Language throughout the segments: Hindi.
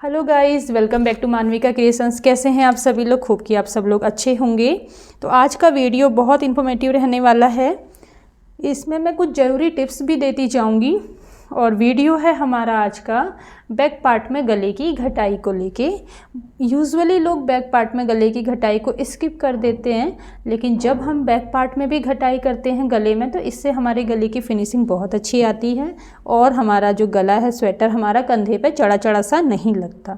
Hello guys, welcome back to Manvika creations. कैसे हैं आप सभी लोग? खूब कि आप सब लोग अच्छे होंगे। तो आज का वीडियो बहुत इन्फॉर्मेटिव रहने वाला है। इसमें मैं कुछ ज़रूरी टिप्स भी देती जाऊंगी और वीडियो है हमारा आज का बैक पार्ट में गले की घटाई को लेके। यूजुअली लोग बैक पार्ट में गले की घटाई को स्किप कर देते हैं, लेकिन जब हम बैक पार्ट में भी घटाई करते हैं गले में तो इससे हमारे गले की फिनिशिंग बहुत अच्छी आती है और हमारा जो गला है स्वेटर हमारा कंधे पे चढ़ा चढ़ा सा नहीं लगता।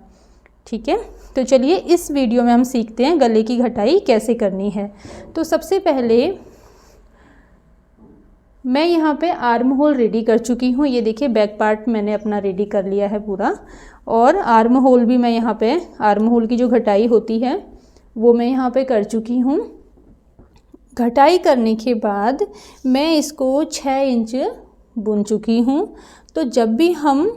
ठीक है, तो चलिए इस वीडियो में हम सीखते हैं गले की घटाई कैसे करनी है। तो सबसे पहले मैं यहाँ पे आर्म होल रेडी कर चुकी हूँ। ये देखिए बैक पार्ट मैंने अपना रेडी कर लिया है पूरा, और आर्म होल भी मैं यहाँ पे आर्म होल की जो घटाई होती है वो मैं यहाँ पे कर चुकी हूँ। घटाई करने के बाद मैं इसको 6 इंच बुन चुकी हूँ। तो जब भी हम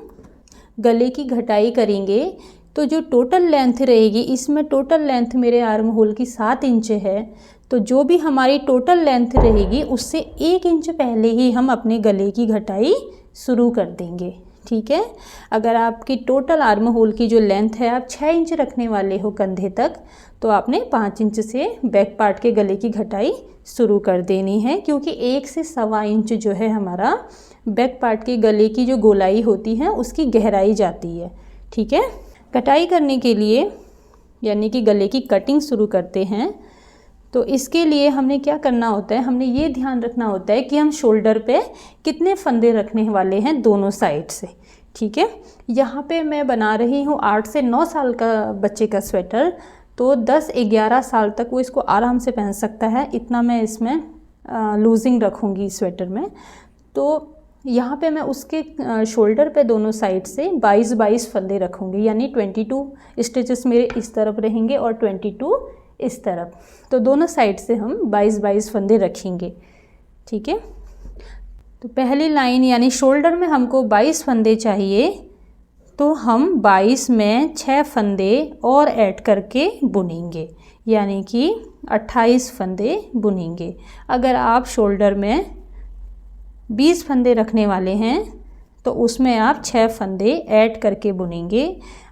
गले की घटाई करेंगे तो जो टोटल लेंथ रहेगी, इसमें टोटल लेंथ मेरे आर्म होल की 7 इंच है, तो जो भी हमारी टोटल लेंथ रहेगी उससे 1 इंच पहले ही हम अपने गले की घटाई शुरू कर देंगे। ठीक है, अगर आपकी टोटल आर्म होल की जो लेंथ है आप 6 इंच रखने वाले हो कंधे तक, तो आपने 5 इंच से बैक पार्ट के गले की घटाई शुरू कर देनी है, क्योंकि 1 से 1.25 इंच जो है हमारा बैक पार्ट के गले की जो गोलाई होती है उसकी गहराई जाती है। ठीक है, कटाई करने के लिए यानी कि गले की कटिंग शुरू करते हैं तो इसके लिए हमने क्या करना होता है, हमने ये ध्यान रखना होता है कि हम शोल्डर पे कितने फंदे रखने वाले हैं दोनों साइड से। ठीक है, यहाँ पे मैं बना रही हूँ 8 से 9 साल का बच्चे का स्वेटर, तो 10-11 साल तक वो इसको आराम से पहन सकता है, इतना मैं इसमें लूजिंग रखूँगी स्वेटर में। तो यहाँ पे मैं उसके शोल्डर पे दोनों साइड से 22-22 फंदे रखूँगी, यानी 22 स्टिचेस मेरे इस तरफ रहेंगे और 22 इस तरफ, तो दोनों साइड से हम 22-22 फंदे रखेंगे। ठीक है, तो पहली लाइन यानी शोल्डर में हमको 22 फंदे चाहिए, तो हम 22 में 6 फंदे और ऐड करके बुनेंगे, यानी कि 28 फंदे बुनेंगे। अगर आप शोल्डर में 20 फंदे रखने वाले हैं तो उसमें आप 6 फंदे ऐड करके बुनेंगे।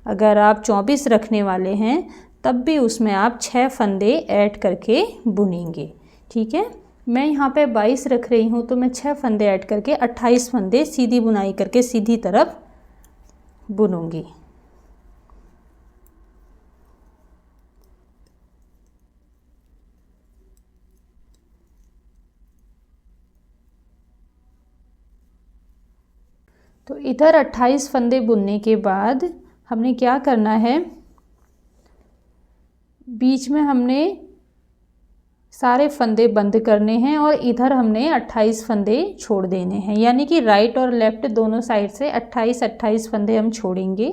अगर आप 24 रखने वाले हैं तब भी उसमें आप 6 फंदे ऐड करके बुनेंगे। ठीक है, मैं यहाँ पे 22 रख रही हूँ तो मैं 6 फंदे ऐड करके 28 फंदे सीधी बुनाई करके सीधी तरफ बुनूंगी। तो इधर 28 फंदे बुनने के बाद हमने क्या करना है, बीच में हमने सारे फंदे बंद करने हैं और इधर हमने 28 फंदे छोड़ देने हैं, यानी कि राइट और लेफ़्ट दोनों साइड से 28-28 फंदे हम छोड़ेंगे।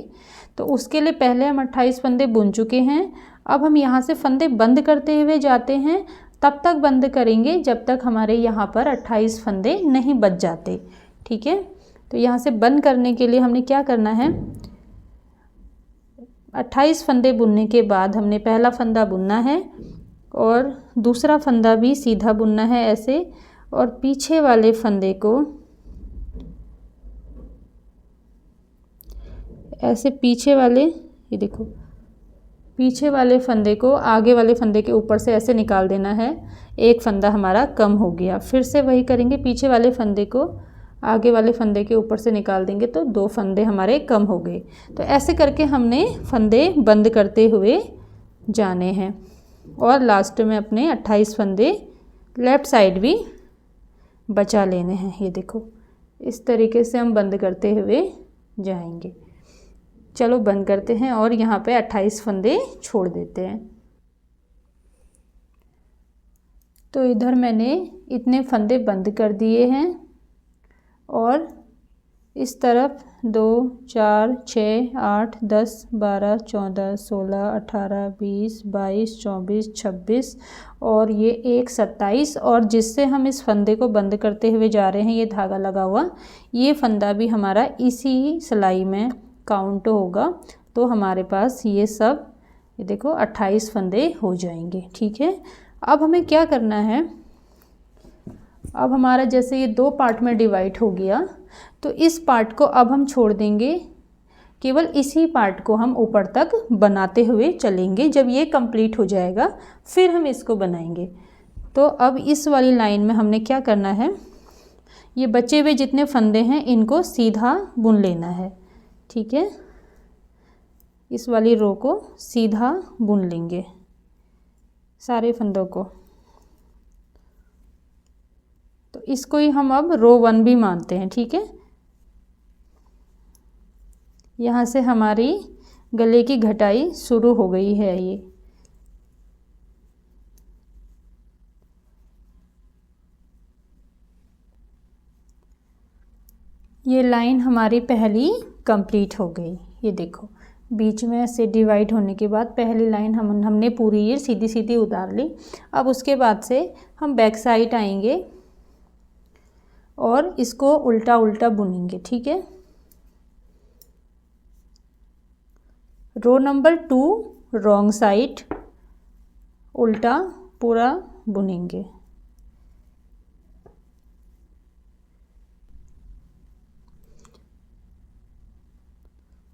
तो उसके लिए पहले हम 28 फंदे बुन चुके हैं, अब हम यहाँ से फंदे बंद करते हुए जाते हैं। तब तक बंद करेंगे जब तक हमारे यहाँ पर 28 फंदे नहीं बच जाते। ठीक है, तो यहाँ से बंद करने के लिए हमने क्या करना है, 28 फंदे बुनने के बाद हमने पहला फंदा बुनना है और दूसरा फंदा भी सीधा बुनना है ऐसे, और पीछे वाले फंदे को ऐसे पीछे वाले, ये देखो पीछे वाले फंदे को आगे वाले फंदे के ऊपर से ऐसे निकाल देना है। एक फंदा हमारा कम हो गया, फिर से वही करेंगे, पीछे वाले फंदे को आगे वाले फंदे के ऊपर से निकाल देंगे तो 2 फंदे हमारे कम हो गए। तो ऐसे करके हमने फंदे बंद करते हुए जाने हैं और लास्ट में अपने 28 फंदे लेफ़्ट साइड भी बचा लेने हैं। ये देखो इस तरीके से हम बंद करते हुए जाएंगे। चलो बंद करते हैं और यहाँ पे 28 फंदे छोड़ देते हैं। तो इधर मैंने इतने फंदे बंद कर दिए हैं और इस तरफ 2, 4, 6, 8, 10, 12, 14, 16, 18, 20, 22, 24, 26 और ये 1 27, और जिससे हम इस फंदे को बंद करते हुए जा रहे हैं ये धागा लगा हुआ, ये फंदा भी हमारा इसी सिलाई में काउंट होगा। तो हमारे पास ये सब, ये देखो 28 फंदे हो जाएंगे। ठीक है, अब हमें क्या करना है, अब हमारा जैसे ये 2 पार्ट में डिवाइड हो गया, तो इस पार्ट को अब हम छोड़ देंगे केवल इसी पार्ट को हम ऊपर तक बनाते हुए चलेंगे। जब ये कंप्लीट हो जाएगा फिर हम इसको बनाएंगे। तो अब इस वाली लाइन में हमने क्या करना है, ये बचे हुए जितने फंदे हैं इनको सीधा बुन लेना है। ठीक है, इस वाली रो को सीधा बुन लेंगे सारे फंदों को। तो इसको ही हम अब रो 1 भी मानते हैं। ठीक है, यहाँ से हमारी गले की घटाई शुरू हो गई है। ये लाइन हमारी पहली कंप्लीट हो गई। ये देखो बीच में से डिवाइड होने के बाद पहली लाइन हमने पूरी ये सीधी सीधी उतार ली। अब उसके बाद से हम बैक साइड आएंगे और इसको उल्टा उल्टा बुनेंगे। ठीक है, रो नंबर 2 रॉन्ग साइड उल्टा पूरा बुनेंगे।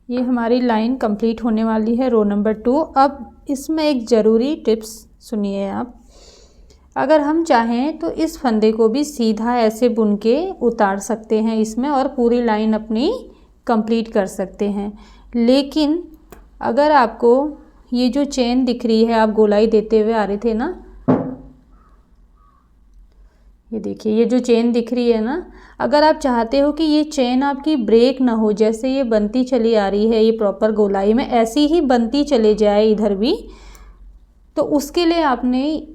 ये हमारी लाइन कंप्लीट होने वाली है रो नंबर 2। अब इसमें एक ज़रूरी टिप्स सुनिए आप। अगर हम चाहें तो इस फंदे को भी सीधा ऐसे बुन के उतार सकते हैं इसमें और पूरी लाइन अपनी कंप्लीट कर सकते हैं। लेकिन अगर आपको ये जो चेन दिख रही है, आप गोलाई देते हुए आ रहे थे ना, ये देखिए ये जो चेन दिख रही है ना, अगर आप चाहते हो कि ये चेन आपकी ब्रेक ना हो, जैसे ये बनती चली आ रही है ये प्रॉपर गोलाई में ऐसी ही बनती चले जाए इधर भी, तो उसके लिए आपने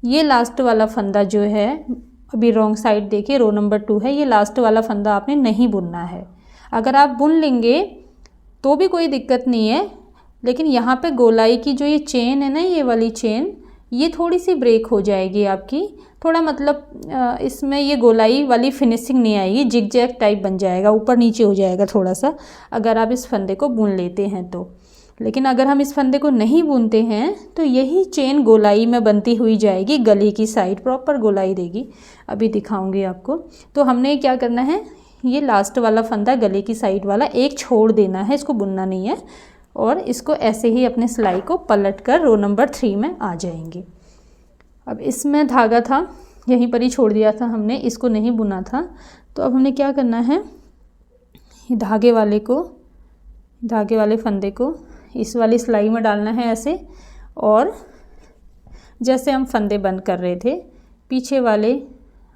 ये लास्ट वाला फंदा जो है, अभी रॉन्ग साइड देखिए रो नंबर 2 है, ये लास्ट वाला फंदा आपने नहीं बुनना है। अगर आप बुन लेंगे तो भी कोई दिक्कत नहीं है, लेकिन यहाँ पे गोलाई की जो ये चेन है ना, ये वाली चेन, ये थोड़ी सी ब्रेक हो जाएगी आपकी, थोड़ा मतलब इसमें ये गोलाई वाली फिनिशिंग नहीं आएगी, जिग जैग टाइप बन जाएगा, ऊपर नीचे हो जाएगा थोड़ा सा अगर आप इस फंदे को बुन लेते हैं तो। लेकिन अगर हम इस फंदे को नहीं बुनते हैं तो यही चेन गोलाई में बनती हुई जाएगी, गले की साइड प्रॉपर गोलाई देगी। अभी दिखाऊंगी आपको। तो हमने क्या करना है, ये लास्ट वाला फंदा गले की साइड वाला एक छोड़ देना है, इसको बुनना नहीं है, और इसको ऐसे ही अपने सिलाई को पलट कर रो नंबर 3 में आ जाएंगे। अब इसमें धागा था, यहीं पर ही छोड़ दिया था हमने, इसको नहीं बुना था। तो अब हमें क्या करना है, धागे वाले फंदे को इस वाली सिलाई में डालना है ऐसे, और जैसे हम फंदे बंद कर रहे थे पीछे वाले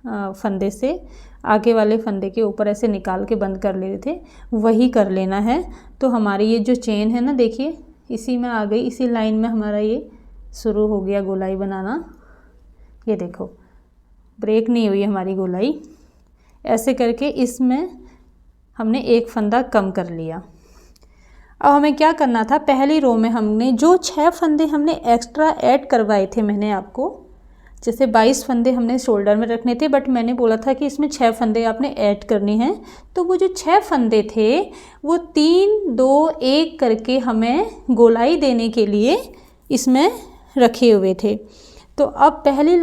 फंदे से आगे वाले फंदे के ऊपर ऐसे निकाल के बंद कर ले रहे थे, वही कर लेना है। तो हमारी ये जो चेन है ना, देखिए इसी में आ गई, इसी लाइन में हमारा ये शुरू हो गया गोलाई बनाना। ये देखो ब्रेक नहीं हुई हमारी गोलाई। ऐसे करके इसमें हमने एक फंदा कम कर लिया। अब हमें क्या करना था, पहली रो में हमने जो 6 फंदे हमने एक्स्ट्रा ऐड करवाए थे, मैंने आपको जैसे 22 फंदे हमने शोल्डर में रखने थे, बट मैंने बोला था कि इसमें 6 फंदे आपने ऐड करने हैं। तो वो जो 6 फंदे थे वो 3 2 1 करके हमें गोलाई देने के लिए इसमें रखे हुए थे। तो अब पहली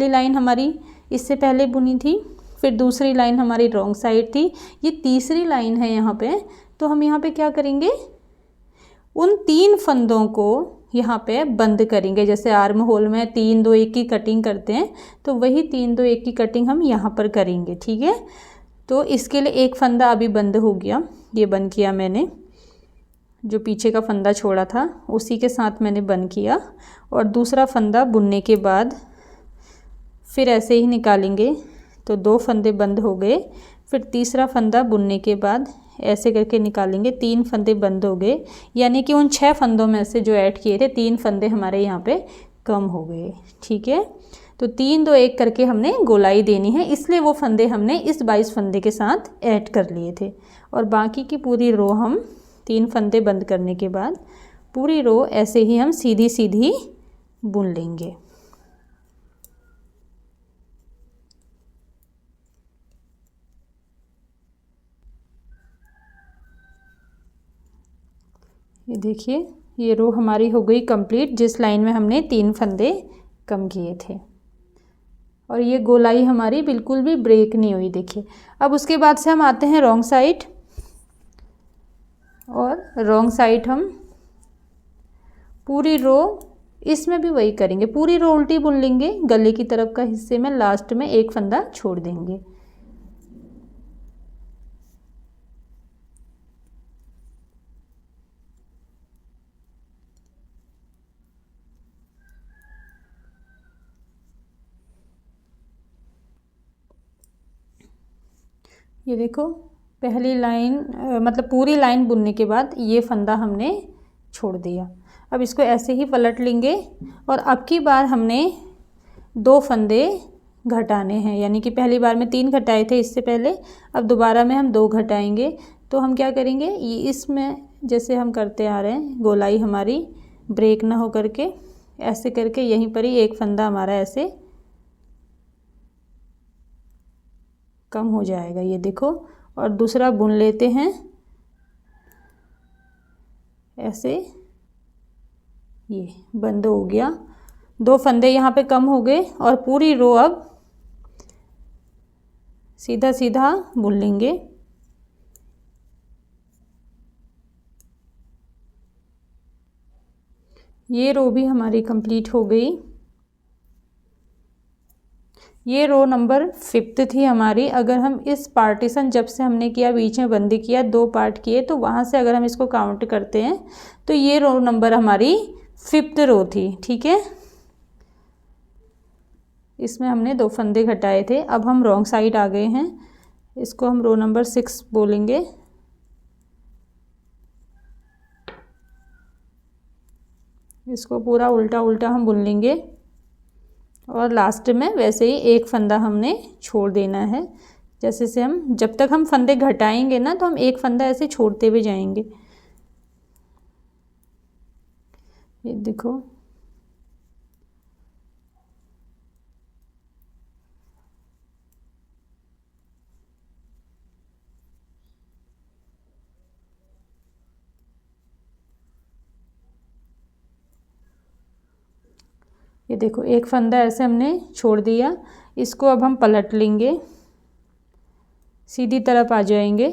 लाइन हमारी इससे पहले बुनी थी, फिर दूसरी लाइन हमारी रॉन्ग साइड थी, ये तीसरी लाइन है यहाँ पे। तो हम यहाँ पे क्या करेंगे, उन 3 फंदों को यहाँ पे बंद करेंगे। जैसे आर्म होल में 3 2 1 की कटिंग करते हैं, तो वही 3 2 1 की कटिंग हम यहाँ पर करेंगे। ठीक है, तो इसके लिए एक फंदा अभी बंद हो गया, ये बंद किया मैंने, जो पीछे का फंदा छोड़ा था उसी के साथ मैंने बंद किया, और दूसरा फंदा बुनने के बाद फिर ऐसे ही निकालेंगे, तो 2 फंदे बंद हो गए। फिर तीसरा फंदा बुनने के बाद ऐसे करके निकालेंगे, 3 फंदे बंद हो गए, यानी कि उन 6 फंदों में से जो ऐड किए थे 3 फंदे हमारे यहाँ पे कम हो गए। ठीक है, तो 3 2 1 करके हमने गोलाई देनी है, इसलिए वो फंदे हमने इस 22 फंदे के साथ ऐड कर लिए थे। और बाकी की पूरी रो हम 3 फंदे बंद करने के बाद पूरी रो ऐसे ही हम सीधी सीधी बुन लेंगे। ये देखिए ये रो हमारी हो गई कंप्लीट, जिस लाइन में हमने 3 फंदे कम किए थे, और ये गोलाई हमारी बिल्कुल भी ब्रेक नहीं हुई। देखिए अब उसके बाद से हम आते हैं रॉन्ग साइड। और रॉन्ग साइड हम पूरी रो इसमें भी वही करेंगे, पूरी रो उल्टी बुन लेंगे, गले की तरफ का हिस्से में लास्ट में एक फंदा छोड़ देंगे। ये देखो पहली लाइन मतलब पूरी लाइन बुनने के बाद ये फंदा हमने छोड़ दिया। अब इसको ऐसे ही पलट लेंगे और अब की बार हमने 2 फंदे घटाने हैं, यानी कि पहली बार में 3 घटाए थे इससे पहले, अब दोबारा में हम 2 घटाएंगे। तो हम क्या करेंगे, ये इसमें जैसे हम करते आ रहे हैं, गोलाई हमारी ब्रेक ना हो करके ऐसे करके यहीं पर ही एक फंदा हमारा ऐसे कम हो जाएगा, ये देखो। और दूसरा बुन लेते हैं ऐसे, ये बंद हो गया, 2 फंदे यहाँ पे कम हो गए और पूरी रो अब सीधा सीधा बुन लेंगे। ये रो भी हमारी कंप्लीट हो गई। ये रो नंबर 5 थी हमारी। अगर हम इस पार्टीशन जब से हमने किया, बीच में बंदी किया, 2 पार्ट किए, तो वहाँ से अगर हम इसको काउंट करते हैं तो ये रो नंबर हमारी 5th रो थी, ठीक है। इसमें हमने 2 फंदे घटाए थे। अब हम रॉन्ग साइड आ गए हैं, इसको हम रो नंबर 6 बोलेंगे। इसको पूरा उल्टा उल्टा हम बुन लेंगे और लास्ट में वैसे ही एक फंदा हमने छोड़ देना है। जैसे से हम जब तक हम फंदे घटाएंगे ना, तो हम एक फंदा ऐसे छोड़ते हुए जाएंगे। ये देखो, ये देखो एक फंदा ऐसे हमने छोड़ दिया। इसको अब हम पलट लेंगे, सीधी तरफ आ जाएंगे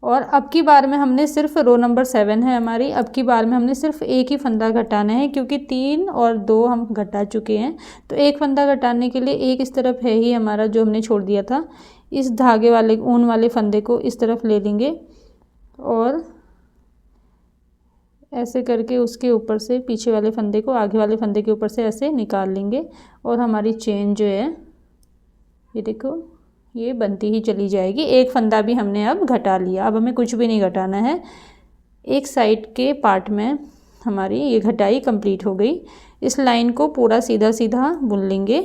और अब की बार में हमने सिर्फ रो नंबर 7 है हमारी, अब की बार में हमने सिर्फ एक ही फंदा घटाना है, क्योंकि 3 और 2 हम घटा चुके हैं। तो एक फंदा घटाने के लिए एक इस तरफ है ही हमारा जो हमने छोड़ दिया था, इस धागे वाले ऊन वाले फंदे को इस तरफ ले लेंगे और ऐसे करके उसके ऊपर से पीछे वाले फंदे को आगे वाले फंदे के ऊपर से ऐसे निकाल लेंगे और हमारी चेन जो है, ये देखो, ये बनती ही चली जाएगी। एक फंदा भी हमने अब घटा लिया, अब हमें कुछ भी नहीं घटाना है। एक साइड के पार्ट में हमारी ये घटाई कंप्लीट हो गई। इस लाइन को पूरा सीधा सीधा बुन लेंगे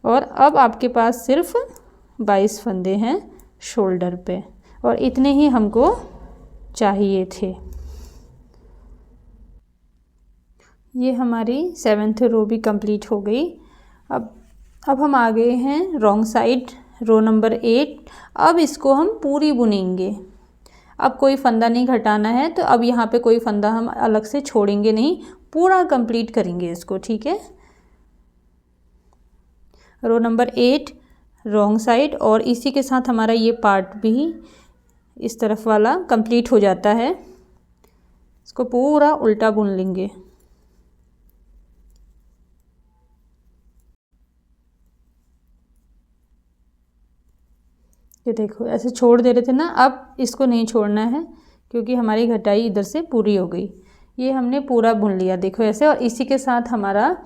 और अब आपके पास सिर्फ 22 फंदे हैं शोल्डर पे, और इतने ही हमको चाहिए थे। ये हमारी 7th रो भी कंप्लीट हो गई। अब हम आ गए हैं रॉन्ग साइड, रो नंबर 8। अब इसको हम पूरी बुनेंगे, अब कोई फंदा नहीं घटाना है, तो अब यहाँ पे कोई फंदा हम अलग से छोड़ेंगे नहीं, पूरा कंप्लीट करेंगे इसको, ठीक है। रो नंबर 8 रॉन्ग साइड, और इसी के साथ हमारा ये पार्ट भी इस तरफ वाला कंप्लीट हो जाता है। इसको पूरा उल्टा बुन लेंगे। ये देखो ऐसे छोड़ दे रहे थे ना, अब इसको नहीं छोड़ना है क्योंकि हमारी घटाई इधर से पूरी हो गई। ये हमने पूरा बुन लिया, देखो ऐसे, और इसी के साथ हमारा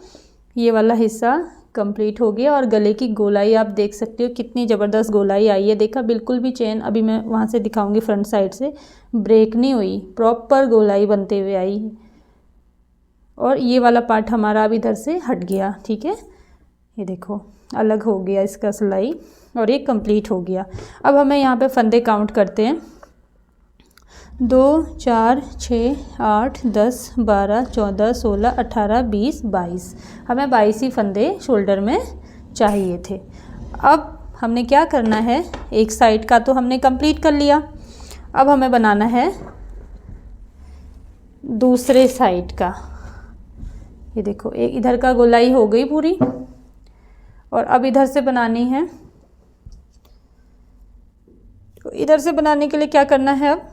ये वाला हिस्सा कंप्लीट हो गया। और गले की गोलाई आप देख सकते हो कितनी ज़बरदस्त गोलाई आई है, देखा, बिल्कुल भी चेन, अभी मैं वहाँ से दिखाऊंगी फ्रंट साइड से, ब्रेक नहीं हुई, प्रॉपर गोलाई बनते हुए आई। और ये वाला पार्ट हमारा अब इधर से हट गया, ठीक है। ये देखो अलग हो गया इसका सिलाई, और ये कंप्लीट हो गया। अब हमें यहाँ पे फंदे काउंट करते हैं, 2 4 6 8 10 12 14 16 18 20 22, हमें 22 ही फंदे शोल्डर में चाहिए थे। अब हमने क्या करना है, एक साइड का तो हमने कंप्लीट कर लिया, अब हमें बनाना है दूसरे साइड का। ये देखो एक इधर का गोलाई हो गई पूरी, और अब इधर से बनानी है। तो इधर से बनाने के लिए क्या करना है, अब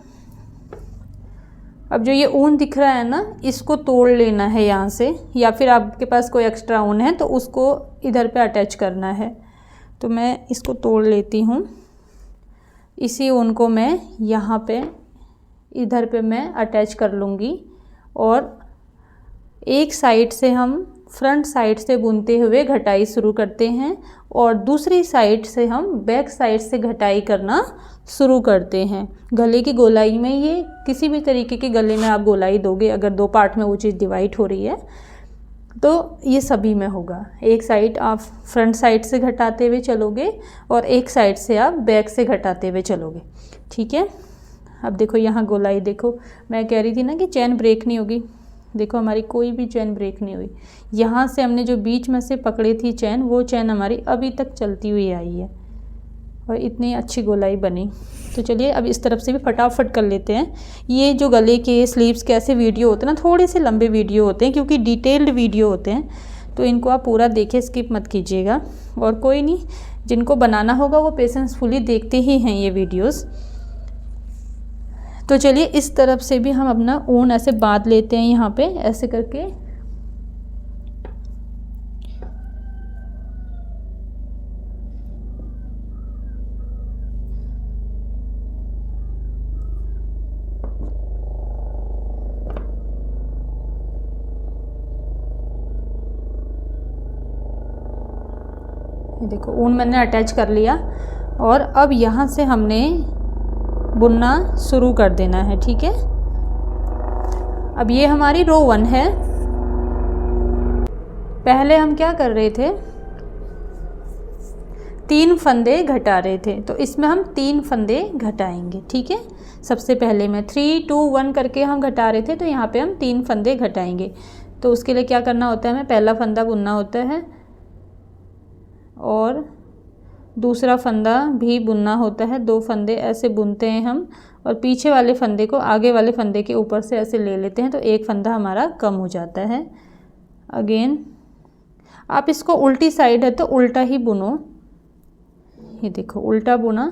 अब जो ये ऊन दिख रहा है ना, इसको तोड़ लेना है यहाँ से, या फिर आपके पास कोई एक्स्ट्रा ऊन है तो उसको इधर पे अटैच करना है। तो मैं इसको तोड़ लेती हूँ। इसी ऊन को मैं यहाँ पे इधर पे मैं अटैच कर लूँगी और एक साइड से हम फ्रंट साइड से बुनते हुए घटाई शुरू करते हैं और दूसरी साइड से हम बैक साइड से घटाई करना शुरू करते हैं। गले की गोलाई में, ये किसी भी तरीके के गले में आप गोलाई दोगे, अगर दो पार्ट में वो चीज़ डिवाइड हो रही है तो ये सभी में होगा। एक साइड आप फ्रंट साइड से घटाते हुए चलोगे और एक साइड से आप बैक से घटाते हुए चलोगे, ठीक है। अब देखो यहाँ गोलाई देखो, मैं कह रही थी ना कि चैन ब्रेक नहीं होगी, देखो हमारी कोई भी चैन ब्रेक नहीं हुई। यहाँ से हमने जो बीच में से पकड़ी थी चैन, वो चैन हमारी अभी तक चलती हुई आई है और इतनी अच्छी गोलाई बनी। तो चलिए अब इस तरफ से भी फटाफट कर लेते हैं। ये जो गले के स्लीव्स के ऐसे वीडियो होते हैं ना, थोड़े से लंबे वीडियो होते हैं क्योंकि डिटेल्ड वीडियो होते हैं, तो इनको आप पूरा देखें, स्किप मत कीजिएगा। और कोई नहीं, जिनको बनाना होगा वो पेशेंसफुली देखते ही हैं ये वीडियोज़। तो चलिए इस तरफ से भी हम अपना ऊन ऐसे बांध लेते हैं, यहाँ पे ऐसे करके। ये देखो ऊन मैंने अटैच कर लिया और अब यहाँ से हमने बुनना शुरू कर देना है, ठीक है। अब ये हमारी रो 1 है। पहले हम क्या कर रहे थे, 3 फंदे घटा रहे थे, तो इसमें हम 3 फंदे घटाएंगे, ठीक है। सबसे पहले में 3 2 1 करके हम घटा रहे थे, तो यहाँ पे हम 3 फंदे घटाएंगे। तो उसके लिए क्या करना होता है, हमें पहला फंदा बुनना होता है और दूसरा फंदा भी बुनना होता है। 2 फंदे ऐसे बुनते हैं हम और पीछे वाले फंदे को आगे वाले फंदे के ऊपर से ऐसे ले लेते हैं, तो एक फंदा हमारा कम हो जाता है। अगेन आप इसको उल्टी साइड है तो उल्टा ही बुनो। ये देखो उल्टा बुना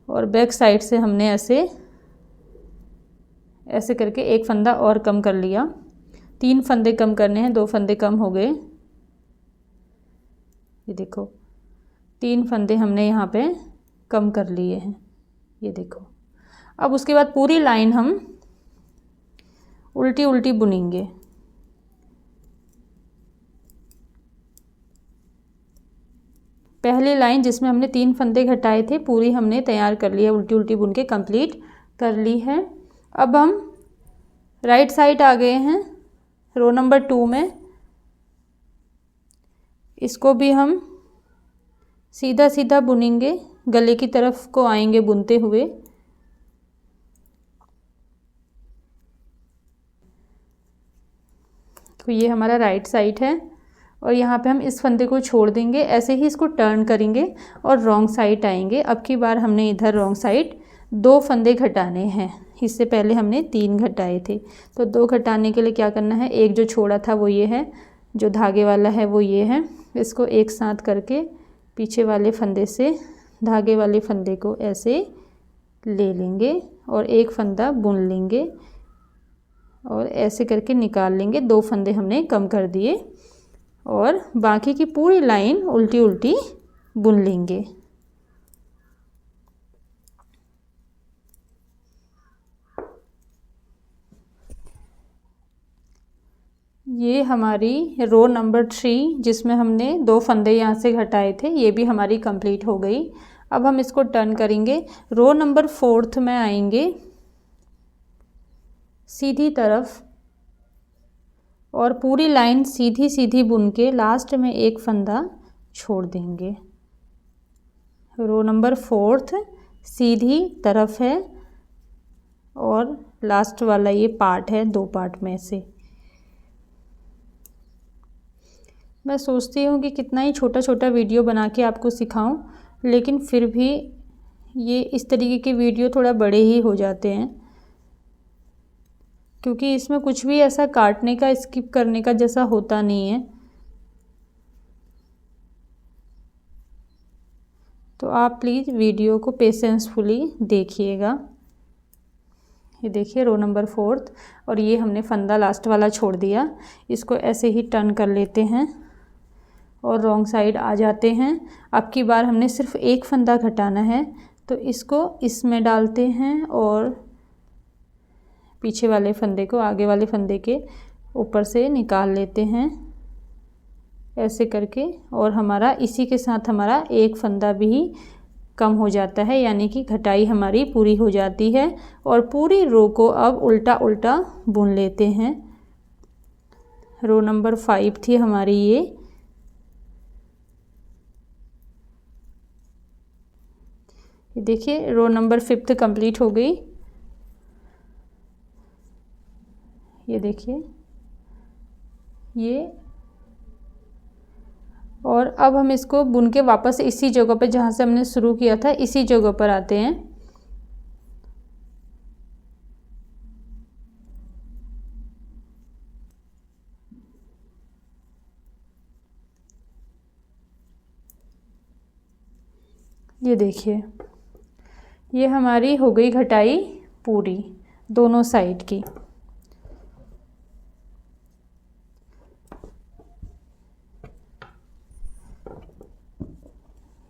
और बैक साइड से हमने ऐसे ऐसे करके एक फंदा और कम कर लिया। 3 फंदे कम करने हैं, 2 फंदे कम हो गए। ये देखो 3 फंदे हमने यहाँ पे कम कर लिए हैं, ये देखो। अब उसके बाद पूरी लाइन हम उल्टी उल्टी बुनेंगे। पहली लाइन जिसमें हमने 3 फंदे घटाए थे, पूरी हमने तैयार कर लिया, उल्टी उल्टी बुन के कंप्लीट कर ली है। अब हम राइट साइड आ गए हैं रो नंबर 2 में। इसको भी हम सीधा सीधा बुनेंगे, गले की तरफ को आएंगे बुनते हुए। तो ये हमारा राइट साइड है और यहाँ पे हम इस फंदे को छोड़ देंगे, ऐसे ही इसको टर्न करेंगे और रॉन्ग साइड आएंगे। अब की बार हमने इधर रॉन्ग साइड 2 फंदे घटाने हैं, इससे पहले हमने 3 घटाए थे। तो 2 घटाने के लिए क्या करना है, एक जो छोड़ा था वो ये है, जो धागे वाला है वो ये है। इसको एक साथ करके पीछे वाले फंदे से धागे वाले फंदे को ऐसे ले लेंगे और एक फंदा बुन लेंगे और ऐसे करके निकाल लेंगे। 2 फंदे हमने कम कर दिए और बाकी की पूरी लाइन उल्टी उल्टी बुन लेंगे। ये हमारी रो नंबर 3 जिसमें हमने 2 फंदे यहाँ से घटाए थे, ये भी हमारी कंप्लीट हो गई। अब हम इसको टर्न करेंगे, रो नंबर 4 में आएंगे सीधी तरफ और पूरी लाइन सीधी सीधी बुन के लास्ट में एक फंदा छोड़ देंगे। रो नंबर 4 सीधी तरफ है और लास्ट वाला ये पार्ट है 2 पार्ट में से। मैं सोचती हूँ कि कितना ही छोटा छोटा वीडियो बना के आपको सिखाऊं, लेकिन फिर भी ये इस तरीके के वीडियो थोड़ा बड़े ही हो जाते हैं क्योंकि इसमें कुछ भी ऐसा काटने का, स्किप करने का जैसा होता नहीं है। तो आप प्लीज़ वीडियो को पेशेंसफुली देखिएगा। ये देखिए रो नंबर 4 और ये हमने फंदा लास्ट वाला छोड़ दिया। इसको ऐसे ही टर्न कर लेते हैं और रॉन्ग साइड आ जाते हैं। अब की बार हमने सिर्फ एक फंदा घटाना है, तो इसको इसमें डालते हैं और पीछे वाले फंदे को आगे वाले फंदे के ऊपर से निकाल लेते हैं ऐसे करके, और हमारा इसी के साथ हमारा एक फंदा भी कम हो जाता है, यानी कि घटाई हमारी पूरी हो जाती है। और पूरी रो को अब उल्टा उल्टा बुन लेते हैं। रो नंबर 5 थी हमारी ये देखिए रो नंबर 5 कंप्लीट हो गई। ये देखिए ये, और अब हम इसको बुन के वापस इसी जगह पे जहाँ से हमने शुरू किया था इसी जगह पर आते हैं। ये देखिए ये हमारी हो गई घटाई पूरी दोनों साइड की।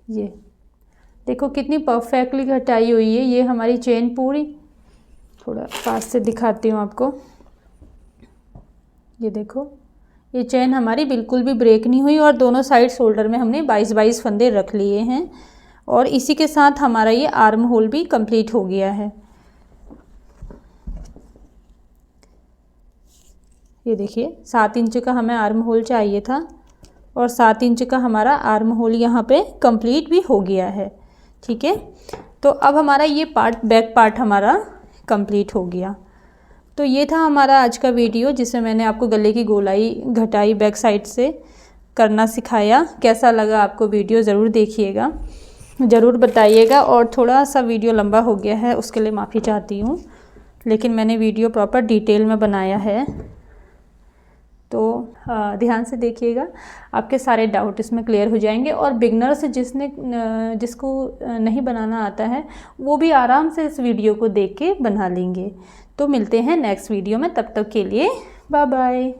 ये देखो कितनी परफेक्टली घटाई हुई है ये हमारी चेन पूरी। थोड़ा पास से दिखाती हूँ आपको। ये देखो ये चेन हमारी बिल्कुल भी ब्रेक नहीं हुई और दोनों साइड शोल्डर में हमने 22-22 फंदे रख लिए हैं। और इसी के साथ हमारा ये आर्म होल भी कंप्लीट हो गया है। ये देखिए 7 इंच का हमें आर्म होल चाहिए था और 7 इंच का हमारा आर्म होल यहाँ पे कंप्लीट भी हो गया है। ठीक है, तो अब हमारा ये पार्ट बैक पार्ट हमारा कंप्लीट हो गया। तो ये था हमारा आज का वीडियो जिसमें मैंने आपको गले की गोलाई घटाई बैक साइड से करना सिखाया। कैसा लगा आपको वीडियो ज़रूर देखिएगा, ज़रूर बताइएगा। और थोड़ा सा वीडियो लंबा हो गया है उसके लिए माफ़ी चाहती हूँ, लेकिन मैंने वीडियो प्रॉपर डिटेल में बनाया है, तो ध्यान से देखिएगा, आपके सारे डाउट इसमें क्लियर हो जाएंगे। और बिगनर्स जिसको नहीं बनाना आता है वो भी आराम से इस वीडियो को देख के बना लेंगे। तो मिलते हैं नेक्स्ट वीडियो में, तब तक के लिए बाय बाय।